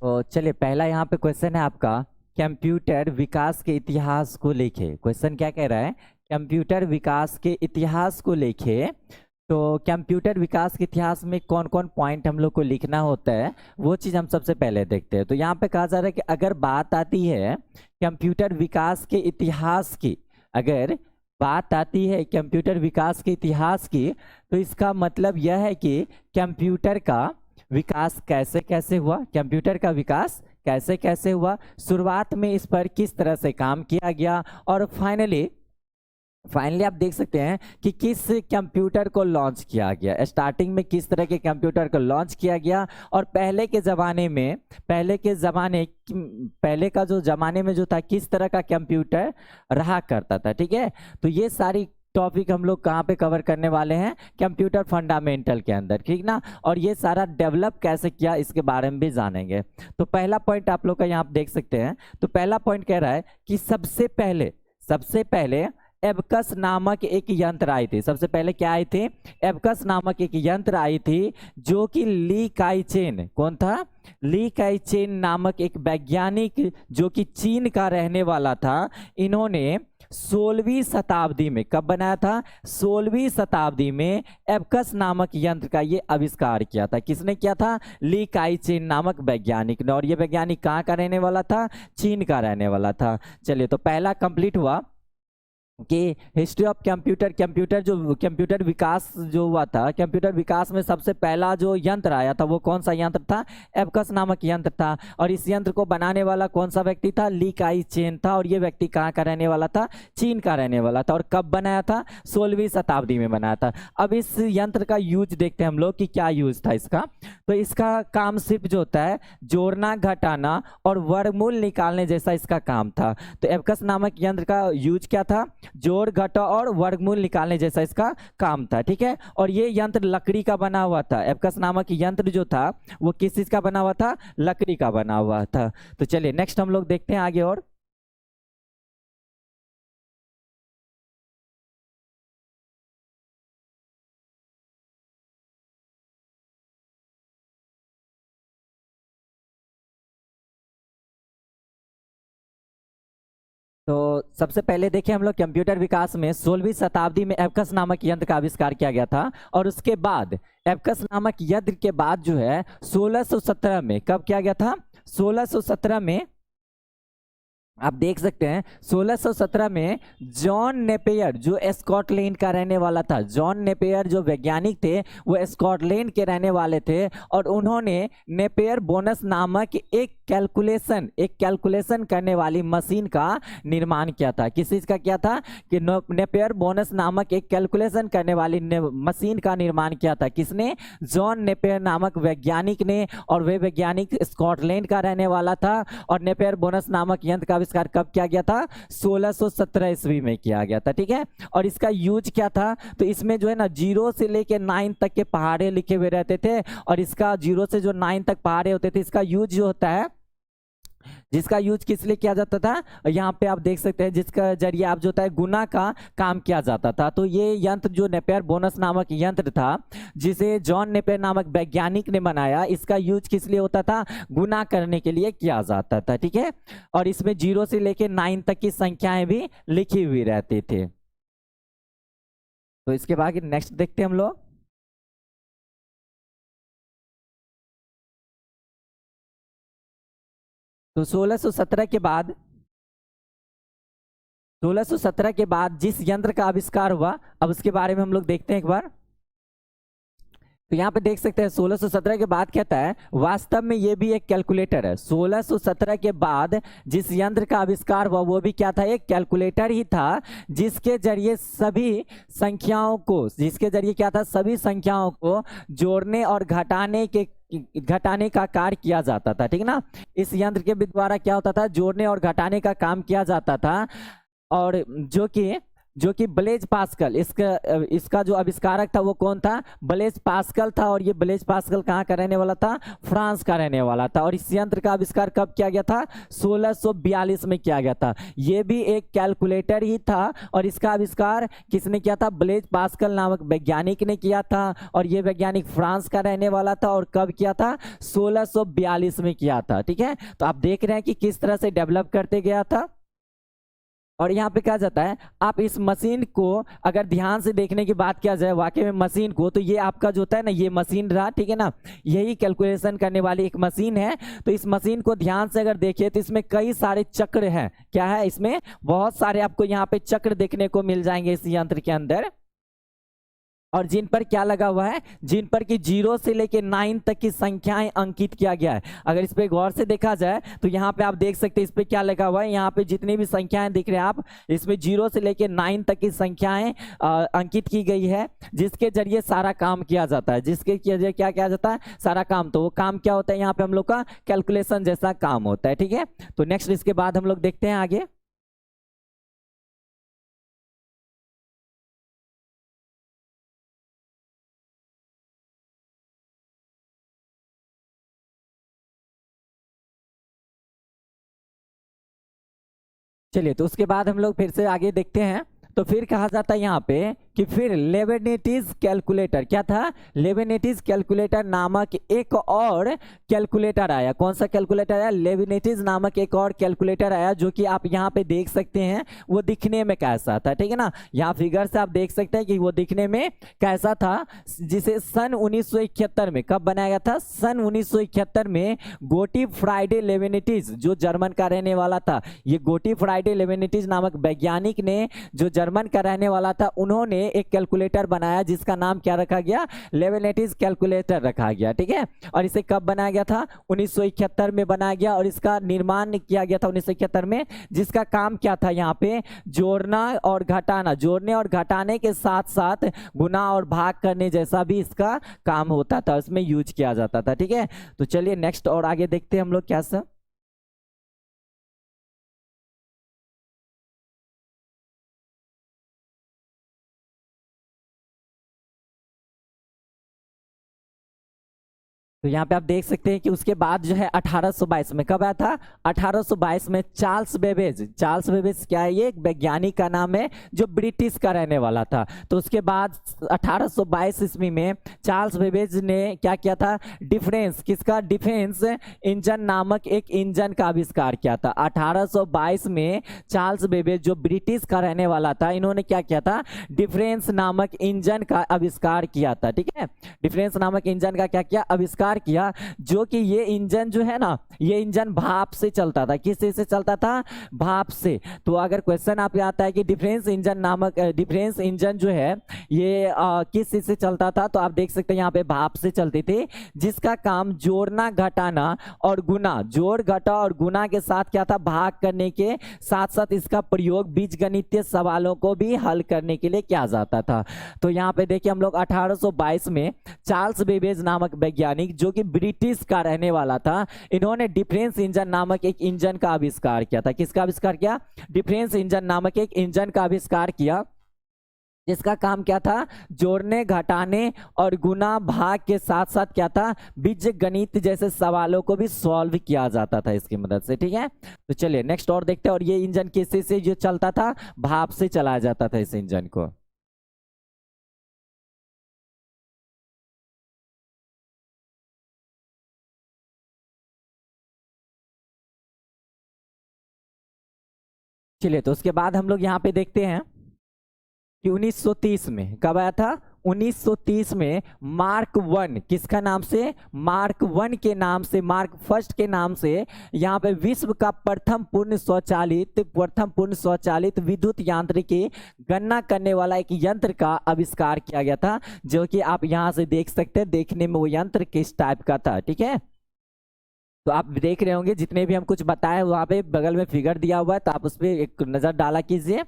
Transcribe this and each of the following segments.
तो चलिए पहला यहाँ पे क्वेश्चन है आपका, कंप्यूटर विकास के इतिहास को लेके। क्वेश्चन क्या कह रहा है, कंप्यूटर विकास के इतिहास को लेके। तो कंप्यूटर विकास के इतिहास में कौन कौन पॉइंट हम लोग को लिखना होता है वो चीज़ हम सबसे पहले देखते हैं। तो यहाँ पे कहा जा रहा है कि अगर बात आती है कंप्यूटर विकास के इतिहास की, अगर बात आती है कंप्यूटर विकास के इतिहास की, तो इसका मतलब यह है कि कंप्यूटर का विकास कैसे कैसे हुआ, कंप्यूटर का विकास कैसे कैसे हुआ, शुरुआत में इस पर किस तरह से काम किया गया, और फाइनली आप देख सकते हैं कि किस कंप्यूटर को लॉन्च किया गया, स्टार्टिंग में किस तरह के कंप्यूटर को लॉन्च किया गया। और पहले का जो ज़माने में जो था किस तरह का कंप्यूटर रहा करता था। ठीक है, तो ये सारी टॉपिक हम लोग कहाँ पे कवर करने वाले हैं, कंप्यूटर फंडामेंटल के अंदर, ठीक ना। और ये सारा डेवलप कैसे किया इसके बारे में भी जानेंगे। तो पहला पॉइंट आप लोग का यहाँ पे देख सकते हैं। तो पहला पॉइंट कह रहा है कि सबसे पहले एबकस नामक एक यंत्र आई थी। सबसे पहले क्या आई थी, एबकस नामक एक यंत्र आई थी, जो कि ली काई चेन, कौन था, ली काई चेन नामक एक वैज्ञानिक जो कि चीन का रहने वाला था, इन्होंने 16वीं शताब्दी में, कब बनाया था, 16वीं शताब्दी में एबकस नामक यंत्र का ये आविष्कार किया था। किसने किया था, ली काई चेन नामक वैज्ञानिक ने। और ये वैज्ञानिक कहाँ का रहने वाला था, चीन का रहने वाला था। चलिए, तो पहला कंप्लीट हुआ कि हिस्ट्री ऑफ कंप्यूटर विकास जो हुआ था, कंप्यूटर विकास में सबसे पहला जो यंत्र आया था वो कौन सा यंत्र था, एबकस नामक यंत्र था। और इस यंत्र को बनाने वाला कौन सा व्यक्ति था, ली काई चेन था। और ये व्यक्ति कहाँ का रहने वाला था, चीन का रहने वाला था। और कब बनाया था, 16वीं शताब्दी में बनाया था। अब इस यंत्र का यूज देखते हैं हम लोग कि क्या यूज था इसका। तो इसका काम सिर्फ जो होता है जोड़ना, घटाना और वर्गमूल निकालने जैसा इसका काम था। तो एबकस नामक यंत्र का यूज क्या था, जोड़, घटा और वर्गमूल निकालने जैसा इसका काम था। ठीक है, और ये यंत्र लकड़ी का बना हुआ था। एबकस नामक यंत्र जो था वो किस चीज का बना हुआ था, लकड़ी का बना हुआ था। तो चलिए नेक्स्ट हम लोग देखते हैं आगे। और तो सबसे पहले देखिए हम लोग कंप्यूटर विकास में 16वीं शताब्दी में एबकस नामक यंत्र का आविष्कार किया गया था। और उसके बाद एबकस नामक यंत्र के बाद जो है 1617 में, कब किया गया था, 1617 में आप देख सकते हैं 1617 में जॉन नेपियर जो स्कॉटलैंड का रहने वाला था, जॉन नेपियर जो वैज्ञानिक थे वो स्कॉटलैंड के रहने वाले थे। और उन्होंने नेपियर बोनस नामक एक कैलकुलेशन करने वाली मशीन का निर्माण किया था। किस चीज का किया था, कि नेपियर बोनस नामक एक कैलकुलेशन करने वाली मशीन का निर्माण किया था। किसने, जॉन नेपियर नामक वैज्ञानिक ने। और वे वैज्ञानिक स्कॉटलैंड का रहने वाला था। और नेपियर बोनस नामक यंत्र का आविष्कार कब किया गया था, 1617 ईस्वी में किया गया था। ठीक है, और इसका यूज क्या था, तो इसमें जो है ना 0 से लेके 9 तक के पहाड़े लिखे हुए रहते थे। और इसका 0 से जो 9 तक पहाड़े होते थे, इसका यूज जो होता है, जिसका यूज किस लिए किया जाता था, यहाँ पे आप देख सकते हैं, जिसका जरिए आप जो होता है गुना का काम किया जाता था। तो ये यंत्र जो नेपियर बोनस नामक यंत्र था, जिसे जॉन नेपियर नामक वैज्ञानिक ने बनाया, इसका यूज किस लिए होता था, गुना करने के लिए किया जाता था। ठीक है, और इसमें 0 से लेकर 9 तक की संख्याएं भी लिखी हुई रहती थी। तो इसके बाद नेक्स्ट देखते हैं हम लोग। तो 1617 के बाद जिस यंत्र का आविष्कार हुआ, अब उसके बारे में हम लोग देखते हैं एक बार। तो यहाँ पे देख सकते हैं 1617 के बाद कहता है, वास्तव में ये भी एक कैलकुलेटर है। 1617 के बाद जिस यंत्र का आविष्कार हुआ वो भी क्या था, एक कैलकुलेटर ही था, जिसके जरिए क्या था, सभी संख्याओं को जोड़ने और घटाने का कार्य किया जाता था। ठीक ना, इस यंत्र के द्वारा क्या होता था, जोड़ने और घटाने का काम किया जाता था। और जो कि जो कि ब्लेज पास्कल, इसका जो आविष्कारक था वो कौन था? ब्लेज पास्कल था। और ये ब्लेज पास्कल कहाँ का रहने वाला था? फ्रांस का रहने वाला था। और इस यंत्र का आविष्कार कब किया गया था? 1642 में किया गया था। ये भी एक कैलकुलेटर ही था और इसका आविष्कार किसने किया था? ब्लेज पास्कल नामक वैज्ञानिक ने किया था। और ये वैज्ञानिक फ्रांस का रहने वाला था। और कब किया था? 1642 में किया था। ठीक है, तो आप देख रहे हैं कि किस तरह से डेवलप करते गया था। और यहाँ पे कहा जाता है, आप इस मशीन को अगर ध्यान से देखने की बात किया जाए वाकई में मशीन को, तो ये आपका जो होता है ना, ये मशीन रहा, ठीक है ना, यही कैलकुलेशन करने वाली एक मशीन है। तो इस मशीन को ध्यान से अगर देखिए तो इसमें कई सारे चक्र हैं। क्या है इसमें? बहुत सारे आपको यहाँ पे चक्र देखने को मिल जाएंगे इस यंत्र के अंदर। और जिन पर क्या लगा हुआ है? जिन पर कि 0 से लेके 9 तक की संख्याएं अंकित किया गया है। अगर इस पे गौर से देखा जाए तो यहाँ पे आप देख सकते हैं इस पे क्या लगा हुआ है। यहाँ पे जितनी भी संख्याएं दिख रहे हैं आप, इसमें 0 से लेके 9 तक की संख्याएं अंकित की गई है, जिसके जरिए सारा काम किया जाता है। जिसके जरिए क्या किया जाता है? सारा काम। तो वो काम क्या होता है? यहाँ पे हम लोग का कैलकुलेशन जैसा काम होता है। ठीक है, तो नेक्स्ट इसके बाद हम लोग देखते हैं आगे। चलिए, तो उसके बाद हम लोग फिर से आगे देखते हैं। तो फिर कहा जाता है यहाँ पे कि फिर लेबनिटीज कैलकुलेटर, क्या था? लेबनिटीज कैलकुलेटर नामक एक और कैलकुलेटर आया। कौन सा कैलकुलेटर आया? लेबनिटीज नामक एक और कैलकुलेटर आया, जो कि आप यहाँ पे देख सकते हैं वो दिखने में कैसा था। ठीक है ना, यहाँ फिगर से आप देख सकते हैं कि वो दिखने में कैसा था। जिसे सन 1971 में, कब बनाया गया था? सन 1971 में गोटी फ्राइडे लेबनिटीज, जो जर्मन का रहने वाला था, ये गोटी फ्राइडे लेबनिटीज नामक वैज्ञानिक ने, जो जर्मन का रहने वाला था, उन्होंने एक कैलकुलेटर बनाया जिसका नाम क्या रखा गया? लेबनिटीज कैलकुलेटर रखा गया। ठीक है, और इसे कब बनाया गया था? 1971 में बनाया गया। और इसका निर्माण किया गया था 1971 में, जिसका काम क्या था? यहाँ पे जोड़ना और घटाना, जोड़ने और घटाने के साथ साथ गुना और भाग करने जैसा भी इसका काम होता था, इसमें यूज किया जाता था। ठीक है, तो चलिए नेक्स्ट और आगे देखते हैं हम लोग क्या सब। तो यहाँ पे आप देख सकते हैं कि उसके बाद जो है 1822 में, कब आया था? 1822 में चार्ल्स बेबेज। चार्ल्स बेबेज क्या है? ये एक वैज्ञानिक का नाम है जो ब्रिटिश का रहने वाला था। तो उसके बाद 1822 ईस्वी में चार्ल्स बेबेज ने क्या किया था? डिफरेंस, किसका? डिफेंस इंजन नामक एक इंजन का आविष्कार किया था। 1822 में चार्ल्स बेबेज जो ब्रिटिश का रहने वाला था, इन्होंने क्या किया था? डिफरेंस नामक इंजन का आविष्कार किया था। ठीक है, डिफरेंस नामक इंजन का क्या किया? आविष्कार किया, जो कि ये इंजन जो है ना, ये इंजन भाप से चलता था। किस चीज से चलता था? भाप से। तो अगर क्वेश्चन आप आता है कि डिफरेंस इंजन नामक डिफरेंस इंजन जो है ये किस चीज से चलता था, तो आप देख सकते हैं यहाँ पे भाप से चलती थी, जिसका काम जोड़ना घटाना और गुना, जोड़ घटा और गुना के साथ क्या था? भाग करने के साथ साथ इसका प्रयोग बीजगणितीय सवालों को भी हल करने के लिए किया जाता था। तो यहाँ पे देखिए हम लोग 1822 में चार्ल्स बेबेज नामक वैज्ञानिक, जो कि ब्रिटिश का रहने वाला था, इन्होंने डिफरेंस इंजन नामक एक इंजन का आविष्कार किया था। किसका आविष्कार किया? डिफरेंस इंजन नामक एक इंजन का आविष्कार किया, जिसका काम क्या था? जोड़ने घटाने और गुना भाग के साथ साथ क्या था? बीज गणित जैसे सवालों को भी सॉल्व किया जाता था इसकी मदद से। ठीक है, तो चलिए नेक्स्ट और देखते हैं। और ये इंजन किससे से जो चलता था? भाप से चलाया जाता था इस इंजन को। चलिए, तो उसके बाद हम लोग यहाँ पे देखते हैं कि 1930 में, कब आया था? 1930 में मार्क वन, किसका नाम से? मार्क वन के नाम से, मार्क फर्स्ट के नाम से, यहाँ पे विश्व का प्रथम पूर्ण स्वचालित विद्युत यांत्रिकी गणना करने वाला एक यंत्र का आविष्कार किया गया था, जो कि आप यहाँ से देख सकते हैं। देखने में वो यंत्र किस टाइप का था। ठीक है, तो आप देख रहे होंगे जितने भी हम कुछ बताए वहां पे बगल में फिगर दिया हुआ है, तो आप उस पर एक नजर डाला कीजिए।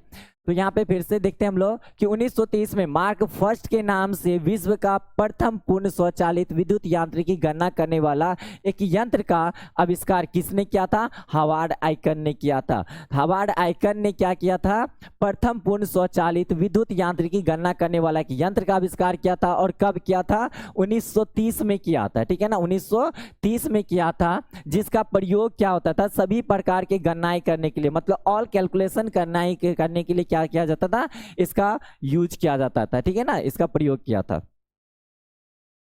तो यहाँ पे फिर से देखते हैं हम लोग कि 1930 में मार्क फर्स्ट के नाम से विश्व का प्रथम पूर्ण स्वचालित विद्युत यांत्रिकी गणना करने वाला एक यंत्र का आविष्कार किसने किया था? हार्वर्ड आइकन ने किया था। हार्वर्ड आइकन ने क्या किया था? प्रथम पूर्ण स्वचालित विद्युत यांत्रिकी गणना करने वाला एक यंत्र का आविष्कार किया था। और कब किया था? 1930 में किया था, ठीक है ना, 1930 में किया था, जिसका प्रयोग क्या होता था? सभी प्रकार के गणनाएं करने के लिए, मतलब ऑल कैलकुलेशन करने के लिए क्या किया जाता था? इसका यूज किया जाता था, ठीक है ना, इसका प्रयोग किया था।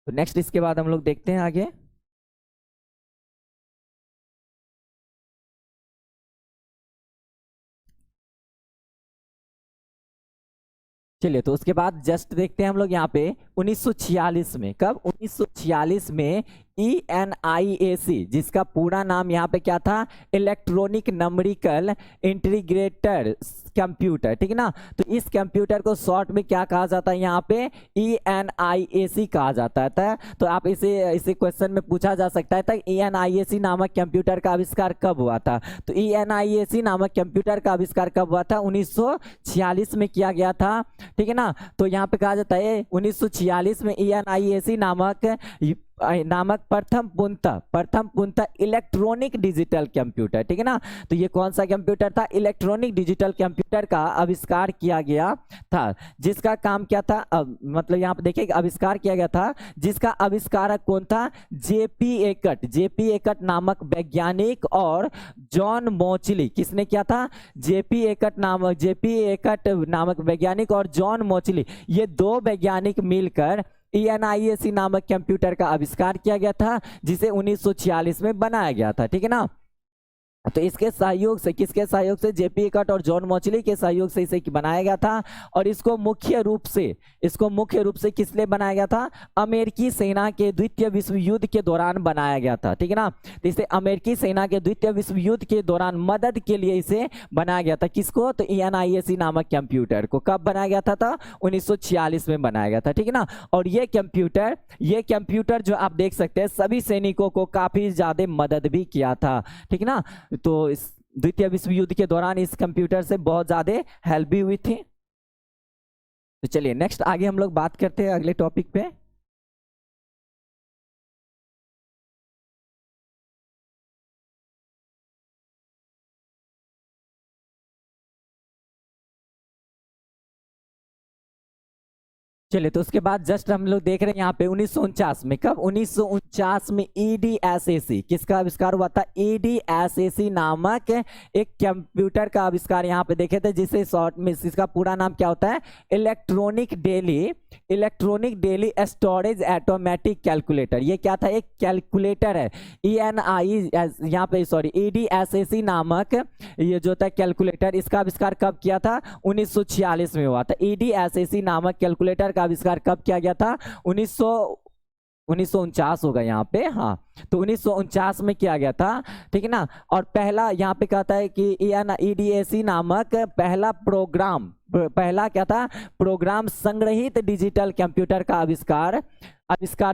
तो नेक्स्ट इसके बाद हम लोग देखते हैं आगे। चलिए, तो उसके बाद जस्ट देखते हैं हम लोग यहाँ पे 1946 में। कब? 1946 में ENIAC, जिसका पूरा नाम यहाँ पे क्या था? इलेक्ट्रॉनिक नंबरिकल इंटीग्रेटर कंप्यूटर, ठीक है ना। तो इस कंप्यूटर को शॉर्ट में क्या कहा जाता है? यहाँ पे ENIAC कहा जाता है। तो आप इसे क्वेश्चन में पूछा जा सकता है, ENIAC नामक कंप्यूटर का आविष्कार कब हुआ था? तो ENIAC नामक कंप्यूटर का आविष्कार कब हुआ था? 1946 में किया गया था, ठीक है ना। तो यहाँ पे कहा जाता है 1946 में ENIAC नामक प्रथम पूर्णतः इलेक्ट्रॉनिक डिजिटल कंप्यूटर, ठीक है ना। तो ये कौन सा कंप्यूटर था? इलेक्ट्रॉनिक डिजिटल कंप्यूटर का आविष्कार किया गया था, जिसका काम क्या था? मतलब यहाँ पे देखिए, आविष्कार किया गया था, जिसका आविष्कारक कौन था? जेपी एकट नामक वैज्ञानिक और जॉन मोचली। किसने किया था? जेपी एकट नामक वैज्ञानिक और जॉन मोचली, ये दो वैज्ञानिक मिलकर ENIAC नामक कंप्यूटर का आविष्कार किया गया था, जिसे 1946 में बनाया गया था, ठीक है ना। तो इसके सहयोग से, किसके सहयोग से? जेपी एकट और जॉन मोचली के सहयोग से इसे बनाया गया था। और इसको मुख्य रूप से किस लिए बनाया गया था? अमेरिकी सेना के द्वितीय विश्व युद्ध के दौरान बनाया गया था, ठीक है ना। तो इसे अमेरिकी सेना के द्वितीय विश्व युद्ध के दौरान मदद के लिए इसे बनाया गया था। किसको? तो ENIAC नामक कंप्यूटर को कब बनाया गया था? 1946 में बनाया गया था, ठीक है ना। और ये कंप्यूटर जो आप देख सकते हैं, सभी सैनिकों को काफी ज्यादा मदद भी किया था, ठीक है ना। तो इस द्वितीय विश्व युद्ध के दौरान इस कंप्यूटर से बहुत ज्यादा हेल्प भी हुई थी। तो चलिए नेक्स्ट आगे हम लोग बात करते हैं अगले टॉपिक पे। चलिए, तो उसके बाद जस्ट हम लोग देख रहे हैं यहाँ पे 1949 में। कब? 1949 में EDSAC, किसका आविष्कार हुआ था? EDSAC नामक एक कंप्यूटर का आविष्कार यहाँ पे देखे थे, जिसे शॉर्ट में इसका पूरा नाम क्या होता है? Electronic daily storage automatic calculator. ये क्या था? एक कैलकुलेटर है। EDSAC नामक ये जो था कैलकुलेटर, इसका आविष्कार कब किया था? 1946 में हुआ था। EDSAC नामक कैलकुलेटर का आविष्कार कब किया गया था? 1949 होगा यहाँ पे, हाँ। तो 1949 में किया गया था, ठीक है ना। और पहला यहाँ पे कहता है कि EDSAC नामक पहला क्या था? प्रोग्राम संग्रहित डिजिटल कंप्यूटर का आविष्कार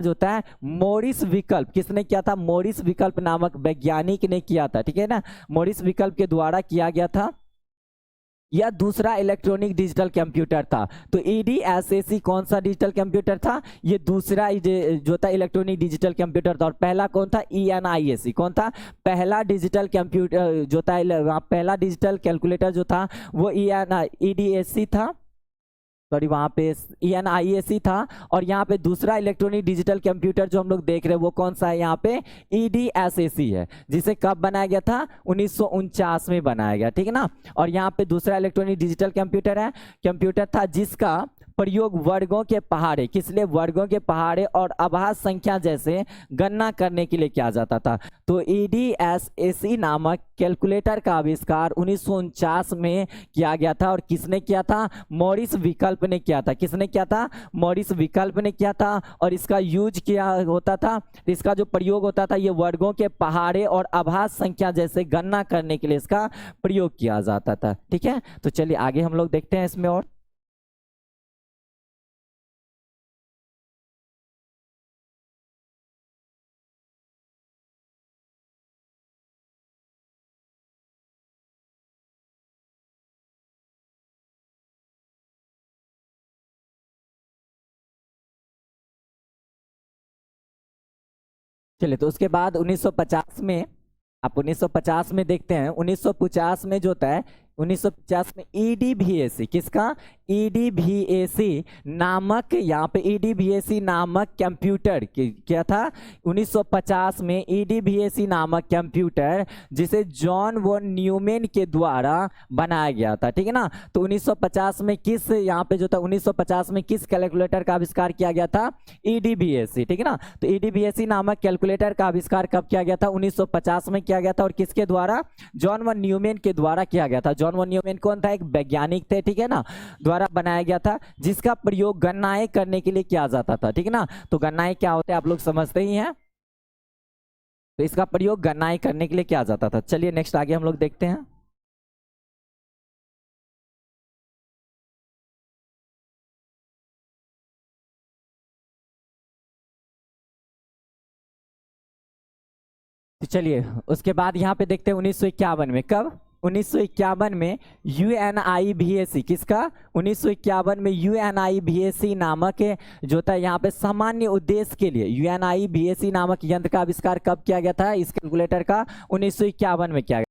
जो होता है मॉरिस विकल्प। किसने किया था? मॉरिस विकल्प नामक वैज्ञानिक ने किया था, ठीक है ना। मॉरिस विकल्प के द्वारा किया गया था। यह दूसरा इलेक्ट्रॉनिक डिजिटल कंप्यूटर था। तो EDSAC कौन सा डिजिटल कंप्यूटर था? ये दूसरा जो था इलेक्ट्रॉनिक डिजिटल कंप्यूटर था। और पहला कौन था? ENIAC। कौन था? पहला डिजिटल कंप्यूटर जो था, पहला डिजिटल कैलकुलेटर जो था वो EDSAC था, सॉरी, वहां पे ENIAC था। और यहाँ पे दूसरा इलेक्ट्रॉनिक डिजिटल कंप्यूटर जो हम लोग देख रहे हैं वो कौन सा है? यहाँ पे EDSAC है, जिसे कब बनाया गया था? 1949 में बनाया गया, ठीक है ना। और यहाँ पे दूसरा इलेक्ट्रॉनिक डिजिटल कंप्यूटर था, जिसका प्रयोग वर्गों के पहाड़े, किस लिए? वर्गों के पहाड़े और आभास संख्या जैसे गणना करने के लिए किया जाता था। तो EDSAC नामक कैलकुलेटर का आविष्कार 1949 में किया गया था। और किसने किया था? मॉरिस विकल्प ने किया था। किसने किया था? मॉरिस विकल्प ने किया था। और इसका यूज किया होता था, इसका जो प्रयोग होता था, ये वर्गों के पहाड़े और आभास संख्या जैसे गणना करने के लिए इसका प्रयोग किया जाता था, ठीक है। तो चलिए आगे हम लोग देखते हैं इसमें और। चलिए, तो उसके बाद 1950 में, आप 1950 में देखते हैं, 1950 में जो होता है, 1950 में ईडीवीएसी, किसका, ईडीवीएसी नामक, यहाँ पे ईडीवीएसी नामक कंप्यूटर क्या था, 1950 में ईडीवीएसी नामक कंप्यूटर जिसे जॉन वॉन न्यूमैन के द्वारा बनाया गया था, ठीक है ना। तो 1950 में किस, यहाँ पे जो था 1950 में किस कैलकुलेटर का आविष्कार किया गया था, ईडीवीएसी, ठीक है ना। तो ईडीवीएसी नामक कैलकुलेटर का आविष्कार कब किया गया था, 1950 में किया गया था, और किसके द्वारा, जॉन वॉन न्यूमैन के द्वारा किया गया था। जॉन वॉन न्यूमैन कौन था, एक वैज्ञानिक थे, ठीक है ना, द्वारा बनाया गया था, जिसका प्रयोग गणनाएं करने के लिए किया जाता था, ठीक है ना। तो गणनाएं क्या होते हैं आप लोग समझते ही हैं, तो इसका प्रयोग गणनाएं करने के लिए किया जाता था। चलिए नेक्स्ट आगे हम लोग देखते हैं। तो चलिए उसके बाद यहाँ पे देखते हैं 1951 में, कब, 1951 में यूएनआईवीएसी, किसका, 1951 में यूएनआईवीएसी नामक जो था यहाँ पे सामान्य उद्देश्य के लिए यूएनआईवीएसी नामक यंत्र का आविष्कार कब किया गया था, इस कैलकुलेटर का, 1951 में किया गया।